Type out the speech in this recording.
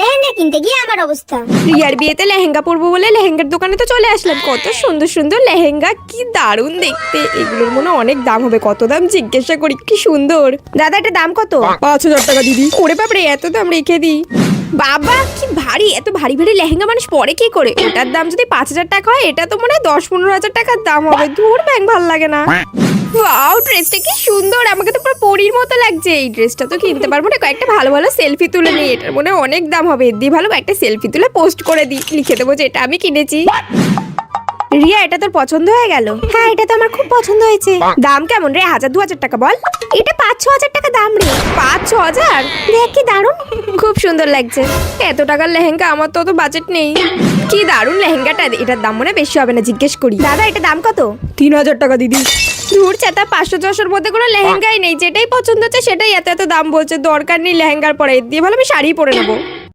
লেহেঙ্গা কিনতে গিয়ে আমার অবস্থা। রিয়ার বিয়েতে লেহেঙ্গা পরবো বলে লেহেঙ্গার দোকানে তো চলে আসলাম। কত সুন্দর সুন্দর লেহেঙ্গা, কি দারুণ দেখতে। এগুলোর মনে অনেক দাম হবে, কত দাম জিজ্ঞাসা করি। কি সুন্দর। দাদা এটা দাম কত? 5,000 টাকা দিদি। ওরে বাপরে, এত দাম রেখে দিই। বাবা কি ভারী, এত ভারী ভারী লেহেঙ্গা মানুষ পরে কি করে? ওটার দাম যদি 5,000 টাকা হয়, এটা তো মনে হয় 10-15 হাজার টাকার দাম হবে। ধুর ব্যাং, ভাল লাগে না। ওয়াও, ড্রেসটা কি সুন্দর, আমাকে তো পুরো পরীর মতো লাগছে। এই ড্রেসটা তো কিনতে পারবো না, কয়েকটা ভালো ভালো সেলফি তুলে নিই। এটার মনে হয় অনেক দাম হবে। এর দিয়ে ভালো একটা সেলফি তুলে পোস্ট করে দিই, লিখে দেবো যে এটা আমি কিনেছি। রিয়া, এটা তোর পছন্দ হয়ে গেল? হ্যাঁ, এটা তো আমার খুব পছন্দ হয়েছে। দাম কেমন রে? 1,000-2,000 টাকা বল। এটা 5-6 হাজার টাকা দাম রে। 5-6 হাজার? দেখ কি দারুণ, খুব সুন্দর লাগছে। এত টাকার লেহেঙ্গা, আমার তো অত বাজেট নেই। কি দারুণ লেহেঙ্গাটা। এটার দাম মনে বেশি হবে না, জিজ্ঞেস করি। দাদা এটা দাম কত? 3,000 টাকা দিদি। ধুর চাতা, 500-600-র মধ্যে কোনো লেহেঙ্গাই নেই। যেটাই পছন্দ হচ্ছে সেটাই এত এত দাম বলছে। দরকার নেই লেহেঙ্গার পরে, এর দিয়ে ভালো আমি শাড়ি পরে নেবো।